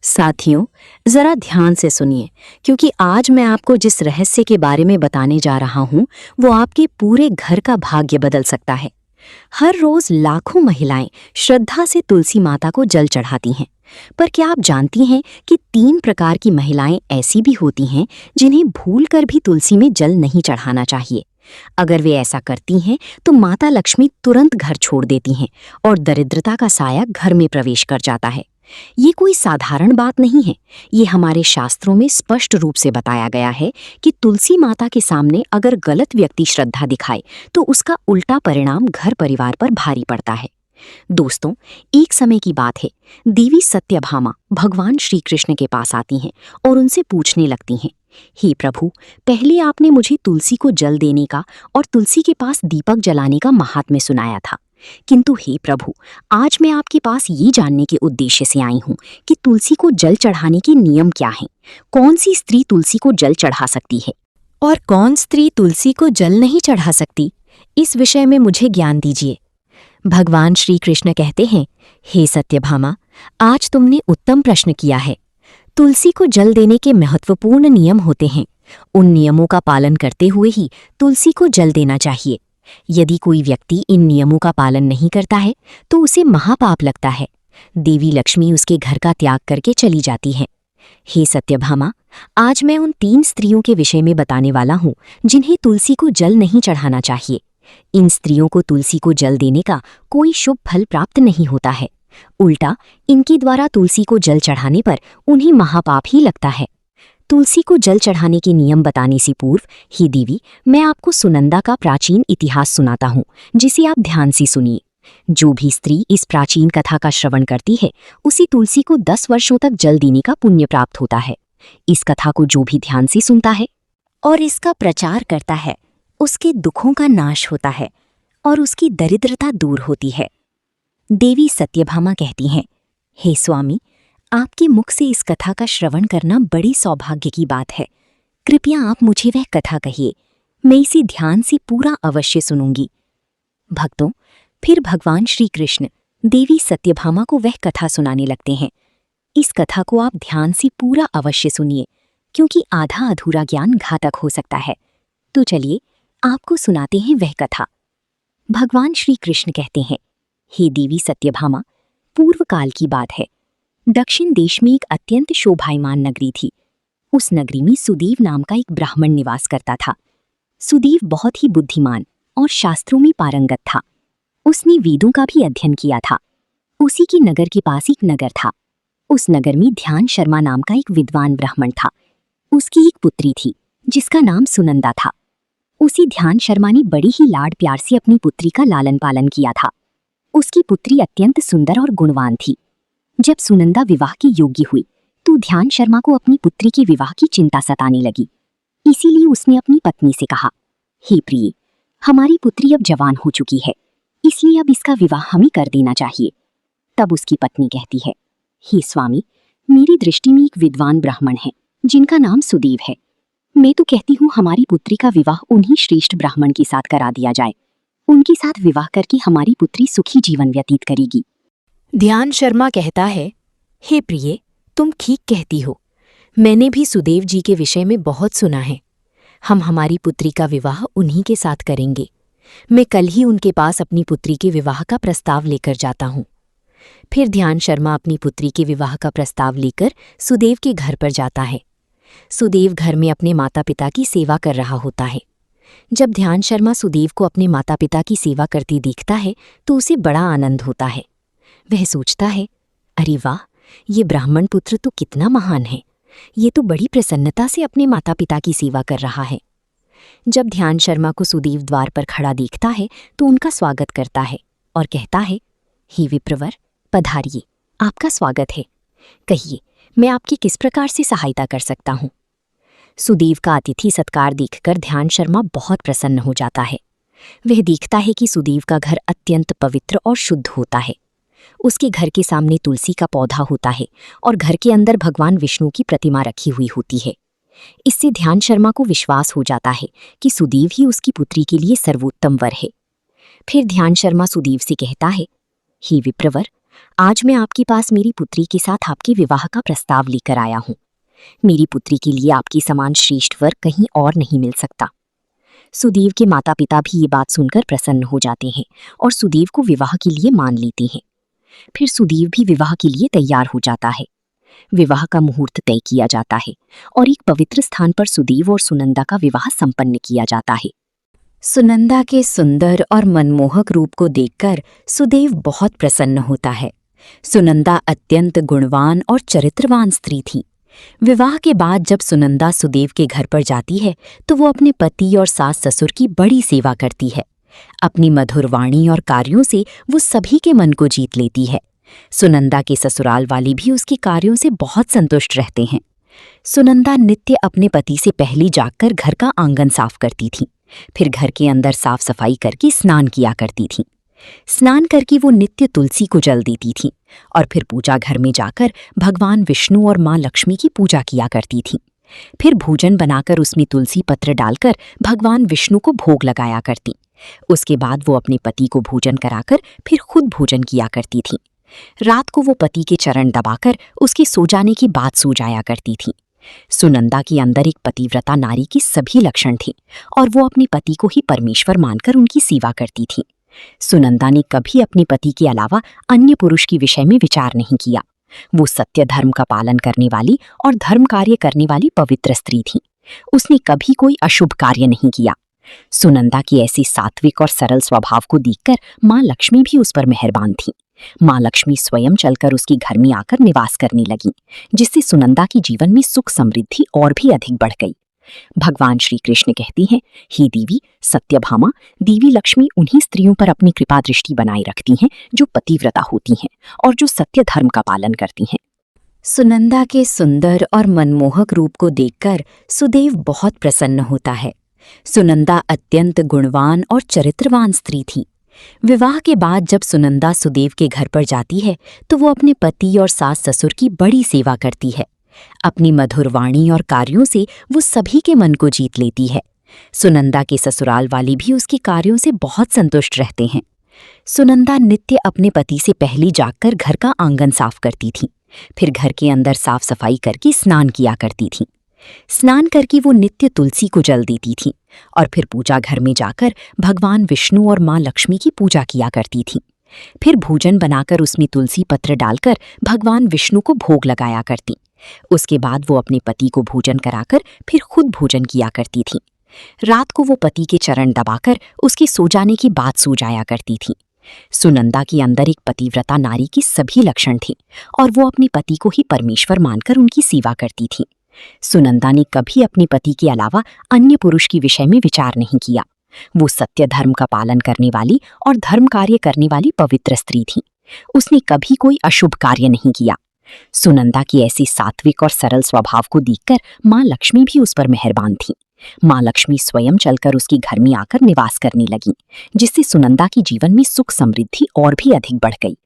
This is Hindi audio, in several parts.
साथियों, जरा ध्यान से सुनिए, क्योंकि आज मैं आपको जिस रहस्य के बारे में बताने जा रहा हूं, वो आपके पूरे घर का भाग्य बदल सकता है। हर रोज लाखों महिलाएं श्रद्धा से तुलसी माता को जल चढ़ाती हैं, पर क्या आप जानती हैं कि 3 प्रकार की महिलाएं ऐसी भी होती हैं जिन्हें भूलकर भी तुलसी में जल नहीं चढ़ाना चाहिए। अगर वे ऐसा करती हैं, तो माता लक्ष्मी तुरंत घर छोड़ देती हैं और दरिद्रता का साया घर में प्रवेश कर जाता है। ये कोई साधारण बात नहीं है। ये हमारे शास्त्रों में स्पष्ट रूप से बताया गया है कि तुलसी माता के सामने अगर गलत व्यक्ति श्रद्धा दिखाए तो उसका उल्टा परिणाम घर परिवार पर भारी पड़ता है। दोस्तों, एक समय की बात है, देवी सत्यभामा भगवान श्री कृष्ण के पास आती हैं और उनसे पूछने लगती हैं, हे प्रभु, पहले आपने मुझे तुलसी को जल देने का और तुलसी के पास दीपक जलाने का महात्म्य सुनाया था, किंतु हे प्रभु, आज मैं आपके पास ये जानने के उद्देश्य से आई हूँ कि तुलसी को जल चढ़ाने के नियम क्या हैं। कौन सी स्त्री तुलसी को जल चढ़ा सकती है और कौन स्त्री तुलसी को जल नहीं चढ़ा सकती, इस विषय में मुझे ज्ञान दीजिए। भगवान श्री कृष्ण कहते हैं, हे सत्यभामा, आज तुमने उत्तम प्रश्न किया है। तुलसी को जल देने के महत्वपूर्ण नियम होते हैं। उन नियमों का पालन करते हुए ही तुलसी को जल देना चाहिए। यदि कोई व्यक्ति इन नियमों का पालन नहीं करता है तो उसे महापाप लगता है। देवी लक्ष्मी उसके घर का त्याग करके चली जाती हैं। हे सत्यभामा, आज मैं उन 3 स्त्रियों के विषय में बताने वाला हूँ जिन्हें तुलसी को जल नहीं चढ़ाना चाहिए। इन स्त्रियों को तुलसी को जल देने का कोई शुभ फल प्राप्त नहीं होता है। उल्टा इनके द्वारा तुलसी को जल चढ़ाने पर उन्हें महापाप ही लगता है। तुलसी को जल चढ़ाने के नियम बताने से पूर्व ही देवी, मैं आपको सुनंदा का प्राचीन इतिहास सुनाता हूँ, जिसे आप ध्यान से सुनिए। जो भी स्त्री इस प्राचीन कथा का श्रवण करती है, उसे तुलसी को 10 वर्षों तक जल देने का पुण्य प्राप्त होता है। इस कथा को जो भी ध्यान से सुनता है और इसका प्रचार करता है, उसके दुखों का नाश होता है और उसकी दरिद्रता दूर होती है। देवी सत्यभामा कहती हैं, हे स्वामी, आपके मुख से इस कथा का श्रवण करना बड़ी सौभाग्य की बात है। कृपया आप मुझे वह कथा कहिए, मैं इसे ध्यान से पूरा अवश्य सुनूंगी। भक्तों, फिर भगवान श्री कृष्ण देवी सत्यभामा को वह कथा सुनाने लगते हैं। इस कथा को आप ध्यान से पूरा अवश्य सुनिए, क्योंकि आधा अधूरा ज्ञान घातक हो सकता है। तो चलिए आपको सुनाते हैं वह कथा। भगवान श्री कृष्ण कहते हैं, हे देवी सत्यभामा, पूर्व काल की बात है। दक्षिण देश में एक अत्यंत शोभायमान नगरी थी। उस नगरी में सुदेव नाम का एक ब्राह्मण निवास करता था। सुदेव बहुत ही बुद्धिमान और शास्त्रों में पारंगत था। उसने वेदों का भी अध्ययन किया था। उसी के नगर के पास एक नगर था। उस नगर में ध्यान शर्मा नाम का एक विद्वान ब्राह्मण था। उसकी एक पुत्री थी जिसका नाम सुनंदा था। उसी ध्यान शर्मा ने बड़ी ही लाड प्यार से अपनी पुत्री का लालन पालन किया था। उसकी पुत्री अत्यंत सुंदर और गुणवान थी। जब सुनंदा विवाह की योग्य हुई तो ध्यान शर्मा को अपनी पुत्री के विवाह की चिंता सताने लगी। इसीलिए उसने अपनी पत्नी से कहा, हे प्रिय, हमारी पुत्री अब जवान हो चुकी है, इसलिए अब इसका विवाह हमें कर देना चाहिए। तब उसकी पत्नी कहती है, हे स्वामी, मेरी दृष्टि में एक विद्वान ब्राह्मण है जिनका नाम सुदेव है। मैं तो कहती हूँ हमारी पुत्री का विवाह उन्हीं श्रेष्ठ ब्राह्मण के साथ करा दिया जाए। उनके साथ विवाह करके हमारी पुत्री सुखी जीवन व्यतीत करेगी। ध्यान शर्मा कहता है, हे प्रिय, तुम ठीक कहती हो। मैंने भी सुदेव जी के विषय में बहुत सुना है। हम हमारी पुत्री का विवाह उन्हीं के साथ करेंगे। मैं कल ही उनके पास अपनी पुत्री के विवाह का प्रस्ताव लेकर जाता हूँ। फिर ध्यान शर्मा अपनी पुत्री के विवाह का प्रस्ताव लेकर सुदेव के घर पर जाता है। सुदेव घर में अपने माता पिता की सेवा कर रहा होता है। जब ध्यान शर्मा सुदेव को अपने माता पिता की सेवा करते देखता है तो उसे बड़ा आनंद होता है। वह सोचता है, अरे वाह, ये ब्राह्मण पुत्र तो कितना महान है। ये तो बड़ी प्रसन्नता से अपने माता पिता की सेवा कर रहा है। जब ध्यान शर्मा को सुदेव द्वार पर खड़ा देखता है तो उनका स्वागत करता है और कहता है, हे विप्रवर, पधारिए, आपका स्वागत है। कहिए, मैं आपकी किस प्रकार से सहायता कर सकता हूँ। सुदेव का अतिथि सत्कार देखकर ध्यान शर्मा बहुत प्रसन्न हो जाता है। वह देखता है कि सुदेव का घर अत्यंत पवित्र और शुद्ध होता है। उसके घर के सामने तुलसी का पौधा होता है और घर के अंदर भगवान विष्णु की प्रतिमा रखी हुई होती है। इससे ध्यान शर्मा को विश्वास हो जाता है कि सुदेव ही उसकी पुत्री के लिए सर्वोत्तम वर है। फिर ध्यान शर्मा सुदेव से कहता है, हे विप्रवर, आज मैं आपके पास मेरी पुत्री के साथ आपके विवाह का प्रस्ताव लेकर आया हूँ। मेरी पुत्री के लिए आपके समान श्रेष्ठ वर कहीं और नहीं मिल सकता। सुदेव के माता पिता भी ये बात सुनकर प्रसन्न हो जाते हैं और सुदेव को विवाह के लिए मान लेते हैं। फिर सुदेव भी विवाह के लिए तैयार हो जाता है। विवाह का मुहूर्त तय किया जाता है और एक पवित्र स्थान पर सुदेव और सुनंदा का विवाह संपन्न किया जाता है। सुनंदा के सुंदर और मनमोहक रूप को देखकर सुदेव बहुत प्रसन्न होता है। सुनंदा अत्यंत गुणवान और चरित्रवान स्त्री थी। विवाह के बाद जब सुनंदा सुदेव के घर पर जाती है तो वो अपने पति और सास ससुर की बड़ी सेवा करती है। अपनी मधुर वाणी और कार्यों से वो सभी के मन को जीत लेती है। सुनंदा के ससुराल वाले भी उसके कार्यों से बहुत संतुष्ट रहते हैं। सुनंदा नित्य अपने पति से पहले जागकर घर का आंगन साफ करती थी, फिर घर के अंदर साफ सफाई करके स्नान किया करती थी। स्नान करके वो नित्य तुलसी को जल देती थी और फिर पूजा घर में जाकर भगवान विष्णु और माँ लक्ष्मी की पूजा किया करती थी। फिर भोजन बनाकर उसमें तुलसी पत्र डालकर भगवान विष्णु को भोग लगाया करती। उसके बाद वो अपने पति को भोजन कराकर फिर खुद भोजन किया करती थी। रात को वो पति के चरण दबाकर उसके सो जाने की बात सो जाया करती थी। सुनंदा के अंदर एक पतिव्रता नारी की सभी लक्षण थे और वो अपने पति को ही परमेश्वर मानकर उनकी सेवा करती थी। सुनंदा ने कभी अपने पति के अलावा अन्य पुरुष के विषय में विचार नहीं किया। वो सत्य धर्म का पालन करने वाली और धर्म कार्य करने वाली पवित्र स्त्री थी। उसने कभी कोई अशुभ कार्य नहीं किया। सुनंदा की ऐसी सात्विक और सरल स्वभाव को देखकर माँ लक्ष्मी भी उस पर मेहरबान थी। माँ लक्ष्मी स्वयं चलकर उसके घर में आकर निवास करने लगी, जिससे सुनंदा के जीवन में सुख समृद्धि और भी अधिक बढ़ गई। भगवान श्री कृष्ण कहती हैं, हे देवी सत्यभामा, देवी लक्ष्मी उन्हीं स्त्रियों पर अपनी कृपा दृष्टि बनाए रखती हैं जो पतिव्रता होती हैं और जो सत्य धर्म का पालन करती हैं। सुनंदा के सुंदर और मनमोहक रूप को देखकर सुदेव बहुत प्रसन्न होता है। सुनंदा अत्यंत गुणवान और चरित्रवान स्त्री थी। विवाह के बाद जब सुनंदा सुदेव के घर पर जाती है तो वो अपने पति और सास ससुर की बड़ी सेवा करती है। अपनी मधुर वाणी और कार्यों से वो सभी के मन को जीत लेती है। सुनंदा के ससुराल वाले भी उसके कार्यों से बहुत संतुष्ट रहते हैं। सुनंदा नित्य अपने पति से पहले जागकर घर का आंगन साफ करती थी, फिर घर के अंदर साफ सफाई करके स्नान किया करती थी। स्नान करके वो नित्य तुलसी को जल देती थी और फिर पूजा घर में जाकर भगवान विष्णु और माँ लक्ष्मी की पूजा किया करती थी। फिर भोजन बनाकर उसमें तुलसी पत्र डालकर भगवान विष्णु को भोग लगाया करती। उसके बाद वो अपने पति को भोजन कराकर फिर खुद भोजन किया करती थी। रात को वो पति के चरण दबाकर उसके सो जाने की बात सो जाया करती थी। सुनंदा के अंदर एक पतिव्रता नारी की सभी लक्षण थे और वो अपने पति को ही परमेश्वर मानकर उनकी सेवा करती थी। सुनंदा ने कभी अपने पति के अलावा अन्य पुरुष के विषय में विचार नहीं किया। वो सत्य धर्म का पालन करने वाली और धर्म कार्य करने वाली पवित्र स्त्री थी। उसने कभी कोई अशुभ कार्य नहीं किया। सुनंदा की ऐसी सात्विक और सरल स्वभाव को देखकर माँ लक्ष्मी भी उस पर मेहरबान थी। माँ लक्ष्मी स्वयं चलकर उसके घर में आकर निवास करने लगी, जिससे सुनंदा के जीवन में सुख समृद्धि और भी अधिक बढ़ गई।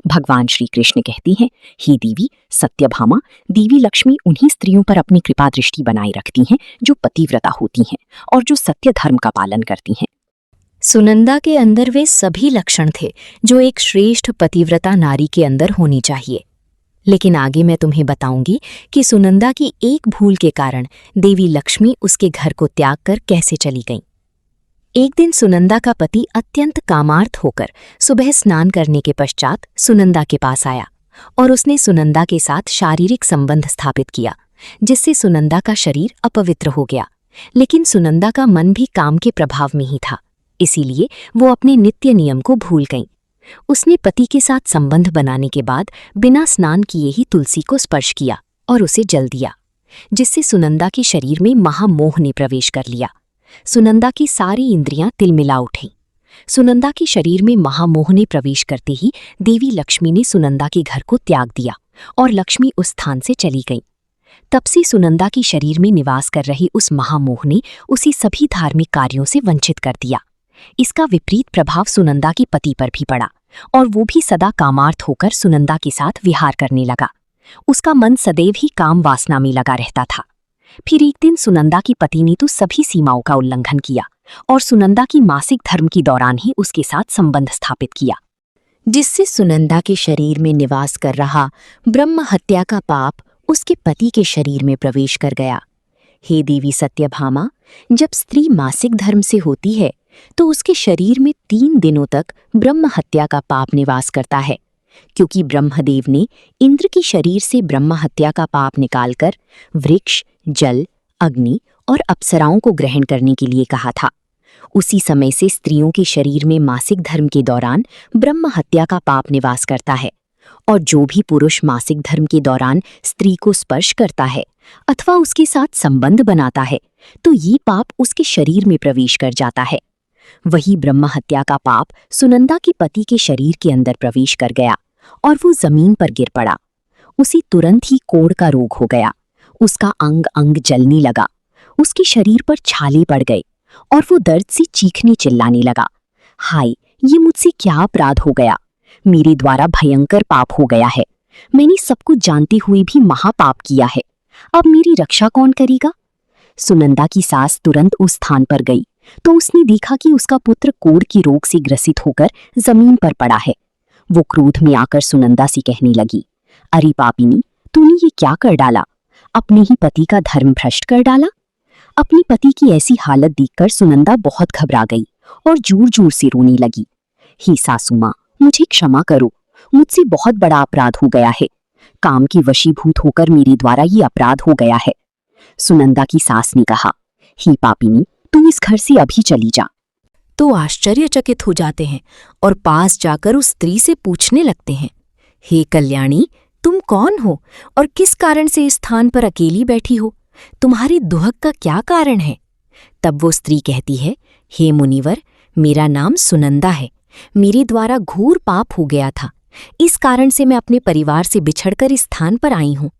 भगवान श्री कृष्ण कहती हैं, हे देवी सत्यभामा, देवी लक्ष्मी उन्हीं स्त्रियों पर अपनी कृपा दृष्टि बनाए रखती हैं जो पतिव्रता होती हैं और जो सत्य धर्म का पालन करती हैं। सुनंदा के अंदर वे सभी लक्षण थे जो एक श्रेष्ठ पतिव्रता नारी के अंदर होनी चाहिए। लेकिन आगे मैं तुम्हें बताऊंगी कि सुनंदा की एक भूल के कारण देवी लक्ष्मी उसके घर को त्याग कर कैसे चली गईं। एक दिन सुनंदा का पति अत्यंत कामार्थ होकर सुबह स्नान करने के पश्चात सुनंदा के पास आया और उसने सुनंदा के साथ शारीरिक संबंध स्थापित किया, जिससे सुनंदा का शरीर अपवित्र हो गया। लेकिन सुनंदा का मन भी काम के प्रभाव में ही था, इसीलिए वो अपने नित्य नियम को भूल गईं। उसने पति के साथ संबंध बनाने के बाद बिना स्नान किए ही तुलसी को स्पर्श किया और उसे जल दिया, जिससे सुनंदा के शरीर में महामोह ने प्रवेश कर लिया। सुनंदा की सारी इंद्रियां तिलमिला उठीं। सुनंदा के शरीर में महामोह ने प्रवेश करते ही देवी लक्ष्मी ने सुनंदा के घर को त्याग दिया और लक्ष्मी उस स्थान से चली गई। तब से सुनंदा की शरीर में निवास कर रही उस महामोह ने उसे सभी धार्मिक कार्यों से वंचित कर दिया। इसका विपरीत प्रभाव सुनंदा के पति पर भी पड़ा और वो भी सदा कामार्थ होकर सुनंदा के साथ विहार करने लगा। उसका मन सदैव ही काम वासना में लगा रहता था। फिर एक दिन सुनंदा की पति ने तो सभी सीमाओं का उल्लंघन किया और सुनंदा की मासिक धर्म के दौरान ही उसके साथ संबंध स्थापित किया, जिससे सुनंदा के शरीर में निवास कर रहा ब्रह्म हत्या का पाप उसके पति के शरीर में प्रवेश कर गया। हे देवी सत्यभामा, जब स्त्री मासिक धर्म से होती है तो उसके शरीर में 3 दिनों तक ब्रह्म हत्या का पाप निवास करता है, क्योंकि ब्रह्मदेव ने इंद्र की शरीर से ब्रह्म हत्या का पाप निकालकर वृक्ष, जल, अग्नि और अप्सराओं को ग्रहण करने के लिए कहा था। उसी समय से स्त्रियों के शरीर में मासिक धर्म के दौरान ब्रह्म हत्या का पाप निवास करता है, और जो भी पुरुष मासिक धर्म के दौरान स्त्री को स्पर्श करता है अथवा उसके साथ संबंध बनाता है तो ये पाप उसके शरीर में प्रवेश कर जाता है। वही ब्रह्म हत्या का पाप सुनंदा के पति के शरीर के अंदर प्रवेश कर गया और वो जमीन पर गिर पड़ा। उसे तुरंत ही कोढ़ का रोग हो गया। उसका अंग अंग जलने लगा, उसके शरीर पर छाले पड़ गए और वो दर्द से चीखने चिल्लाने लगा। हाय, ये मुझसे क्या अपराध हो गया, मेरे द्वारा भयंकर पाप हो गया है। मैंने सब कुछ जानते हुए भी महापाप किया है। अब मेरी रक्षा कौन करेगा? सुनंदा की सास तुरंत उस स्थान पर गई तो उसने देखा कि उसका पुत्र कोढ़ के रोग से ग्रसित होकर जमीन पर पड़ा है। वो क्रोध में आकर सुनंदा से कहने लगी, अरे पापिनी, तूने ये क्या कर डाला? अपने ही पति का धर्म भ्रष्ट कर डाला। अपने पति की ऐसी हालत देखकर सुनंदा बहुत घबरा गई और जोर जोर से रोने लगी। हे सासू माँ, मुझे क्षमा करो, मुझसे बहुत बड़ा अपराध हो गया है। काम की वशीभूत होकर मेरे द्वारा ये अपराध हो गया है। सुनंदा की सास ने कहा, हे पापिनी, तू इस घर से अभी चली जा। तो आश्चर्यचकित हो जाते हैं और पास जाकर उस स्त्री से पूछने लगते हैं, हे कल्याणी, तुम कौन हो और किस कारण से इस स्थान पर अकेली बैठी हो? तुम्हारी दुहक का क्या कारण है? तब वो स्त्री कहती है, हे मुनिवर, मेरा नाम सुनंदा है। मेरे द्वारा घोर पाप हो गया था, इस कारण से मैं अपने परिवार से बिछड़कर इस स्थान पर आई हूँ।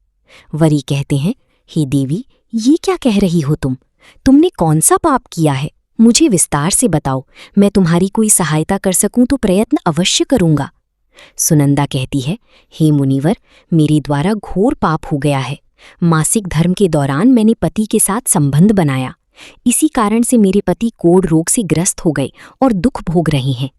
वरी कहते हैं, हे देवी, ये क्या कह रही हो तुम? तुमने कौन सा पाप किया है? मुझे विस्तार से बताओ, मैं तुम्हारी कोई सहायता कर सकूं तो प्रयत्न अवश्य करूंगा। सुनंदा कहती है, हे मुनिवर, मेरे द्वारा घोर पाप हो गया है। मासिक धर्म के दौरान मैंने पति के साथ संबंध बनाया, इसी कारण से मेरे पति कोढ़ रोग से ग्रस्त हो गए और दुख भोग रहे हैं।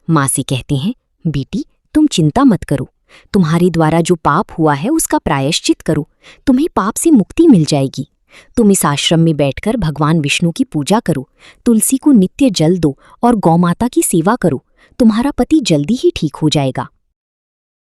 माँ से कहते हैं, बेटी, तुम चिंता मत करो, तुम्हारे द्वारा जो पाप हुआ है उसका प्रायश्चित करो, तुम्हें पाप से मुक्ति मिल जाएगी। तुम इस आश्रम में बैठकर भगवान विष्णु की पूजा करो, तुलसी को नित्य जल दो और गौमाता की सेवा करो, तुम्हारा पति जल्दी ही ठीक हो जाएगा।